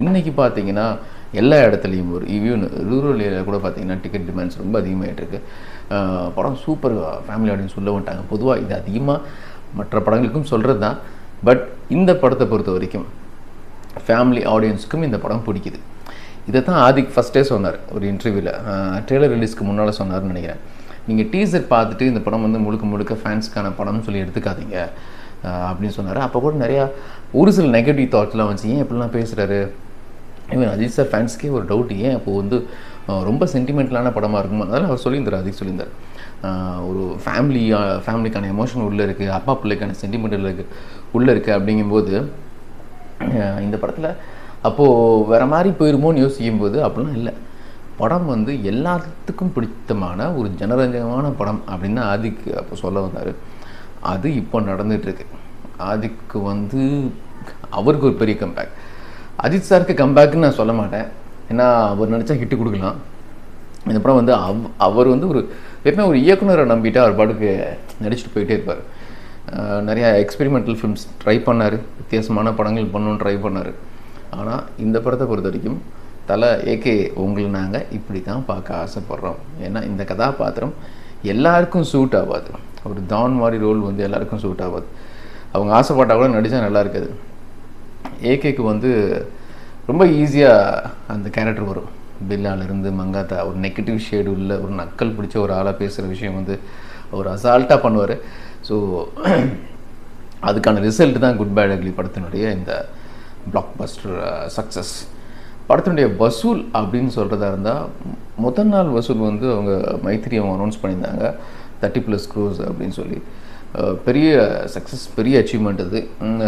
இன்னைக்கு பார்த்தீங்கன்னா, எல்லா இடத்துலயும் ஒரு ஈவன் ரூரல் ஏரியால கூட பார்த்தீங்கன்னா, டிக்கெட் டிமாண்ட்ஸ் ரொம்ப அதிகமாயிட்டு இருக்கு. படம் சூப்பர் ஃபேமிலி ஆடியன்ஸ் உள்ள வந்துட்டாங்க. பொதுவா இது அதிகமா மற்ற படங்களுக்கும் சொல்றது தான். பட் இந்த படத்த பொறுத்தவரைக்கும், ஃபேமிலி ஆடியன்ஸ்க்கும் இந்த படம் பிடிக்குது. இதத்தான் ஆதிக் ஃபர்ஸ்ட்டே சொன்னார் ஒரு இன்டர்வியூல. ட்ரெய்லர் ரிலீஸ்க்கு முன்னால சொன்னாருன்னு நினைக்கிறேன். நீங்க டீசர் பார்த்துட்டு இந்த படம் வந்து முழுக்க முழுக்க ஃபேன்ஸ்க்கான படம்னு சொல்லி எடுத்துக்காதீங்க அப்படின்னு சொன்னாரு. அப்போ கூட நிறையா ஒரு சில நெகட்டிவ் தாட்ஸ்லாம் வந்துச்சு. ஏன் இப்படிலாம் பேசுறாரு? ஈவன் அஜித் சார் ஃபேன்ஸ்க்கே ஒரு டவுட், ஏன் அப்போது வந்து ரொம்ப சென்டிமெண்டலான படமாக இருக்குமா? அதெல்லாம் அவர் சொல்லியிருந்தார், அஜித் சொல்லியிருந்தார். ஒரு ஃபேமிலிக்கான எமோஷன் உள்ளே இருக்குது, அப்பா பிள்ளைக்கான சென்டிமெண்டல் இருக்குது உள்ளே இருக்குது. அப்படிங்கும்போது இந்த படத்தில் அப்போது வேறு மாதிரி போயிருமோன்னு யோசிக்கும்போது அப்படிலாம் இல்லை. படம் வந்து எல்லாத்துக்கும் பிடித்தமான ஒரு ஜனரஞ்சகமான படம் அப்படின்னு ஆதிக் அப்போ சொல்ல வந்தார். அது இப்போ நடந்துகிட்ருக்கு. ஆதிக்கு வந்து அவருக்கு ஒரு பெரிய கம்பேக். அஜித் சாருக்கு கம்பேக்குன்னு நான் சொல்ல மாட்டேன். ஏன்னா அவர் நடித்தா ஹிட்டு கொடுக்கலாம். இந்த படம் வந்து அவர் வந்து எப்பவுமே ஒரு இயக்குனரை நம்பிட்டு அவர் பாட்டுக்கு நடிச்சுட்டு போயிட்டே இருப்பார். நிறையா எக்ஸ்பெரிமெண்டல் ஃபிலிம்ஸ் ட்ரை பண்ணார், வித்தியாசமான படங்கள் பண்ணணுன்னு ட்ரை பண்ணார். ஆனால் இந்த படத்தை பொறுத்த வரைக்கும் தலை ஏகே உங்களை நாங்கள் இப்படி தான் பார்க்க ஆசைப்பட்றோம். ஏன்னா இந்த கதாபாத்திரம் எல்லாருக்கும் சூட் ஆகாது. ஒரு டான் மாதிரி ரோல் வந்து எல்லாருக்கும் சூட் ஆகாது. அவங்க ஆசைப்பட்டால் கூட நடித்தா நல்லா இருக்காது. ஏகேக்கு வந்து ரொம்ப ஈஸியாக அந்த கேரக்டர் வரும். பில்லாலிருந்து மங்காத்தா, ஒரு நெகட்டிவ் ஷேடு உள்ள ஒரு நக்கல் பிடிச்ச ஒரு ஆளாக பேசுகிற விஷயம் வந்து அவர் அசால்ட்டாக பண்ணுவார். ஸோ அதுக்கான ரிசல்ட் தான் குட் பேட் அக்லி படத்தினுடைய இந்த பிளாக் பஸ்டர் சக்ஸஸ். படத்தினுடைய வசூல் அப்படின்னு சொல்கிறதா இருந்தால், முதல் நாள் வசூல் வந்து அவங்க மைத்திரி அவங்க அனௌன்ஸ் பண்ணியிருந்தாங்க 30+ crores அப்படின்னு சொல்லி. பெரிய சக்ஸஸ், பெரிய அச்சீவ்மெண்ட் அது.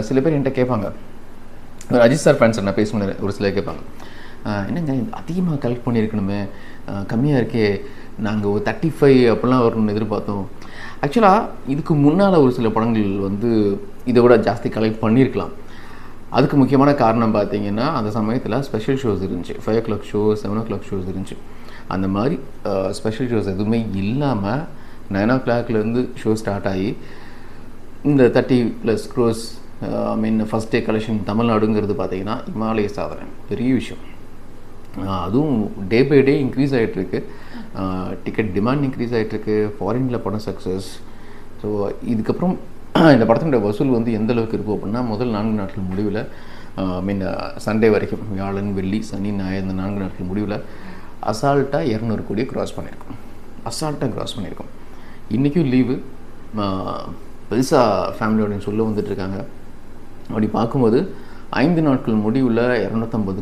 சில பேர் என்கிட்ட கேட்பாங்க, அஜித் சார் ஃபேன்ஸ் நான் பேசுனேன், ஒரு சிலர் கேட்பாங்க, என்னங்க அதிகமாக கலெக்ட் பண்ணியிருக்கணுமே, கம்மியாக இருக்கே, நாங்கள் ஒரு 35 அப்படிலாம் வரணும்னு எதிர்பார்த்தோம். ஆக்சுவலாக இதுக்கு முன்னால் ஒரு சில படங்கள் வந்து இதை விட ஜாஸ்தி கலெக்ட் பண்ணியிருக்கலாம். அதுக்கு முக்கியமான காரணம் பார்த்தீங்கன்னா, அந்த சமயத்தில் ஸ்பெஷல் ஷோஸ் இருந்துச்சு. 5 o'clock ஷோஸ், 7 o'clock ஷோஸ் இருந்துச்சு. அந்த மாதிரி ஸ்பெஷல் ஷோஸ் எதுவுமே இல்லாமல் 9 o'clockலேருந்து ஷோ ஸ்டார்ட் ஆகி இந்த 30+ crores ஃபஸ்ட் டே கலெக்ஷன் தமிழ்நாடுங்கிறது பார்த்தீங்கன்னா இமாலய சாதனை, பெரிய விஷயம். அதுவும் டே பை டே இன்க்ரீஸ் ஆகிட்டுருக்கு. டிக்கெட் டிமாண்ட் இன்க்ரீஸ் ஆகிட்டுருக்கு. ஃபாரினில் படம் சக்ஸஸ். ஸோ இதுக்கப்புறம் இந்த படத்தினுடைய வசூல் வந்து எந்த அளவுக்கு இருக்கும் அப்படின்னா, முதல் 4 நாட்கள் முடிவில் சண்டே வரைக்கும், வியாழன் வெள்ளி சனி ஞாயிறு, இந்த 4 நாட்கள் முடிவில் அசால்ட்டாக 200 கோடியை க்ராஸ் பண்ணியிருக்கோம். அசால்ட்டாக க்ராஸ் பண்ணியிருக்கோம். இன்றைக்கும் லீவு, பெருசாக ஃபேமிலி ஆடியன்ஸ் சொல்ல வந்துட்டுருக்காங்க. அப்படி பார்க்கும்போது 5 நாட்கள் முடிவில் 250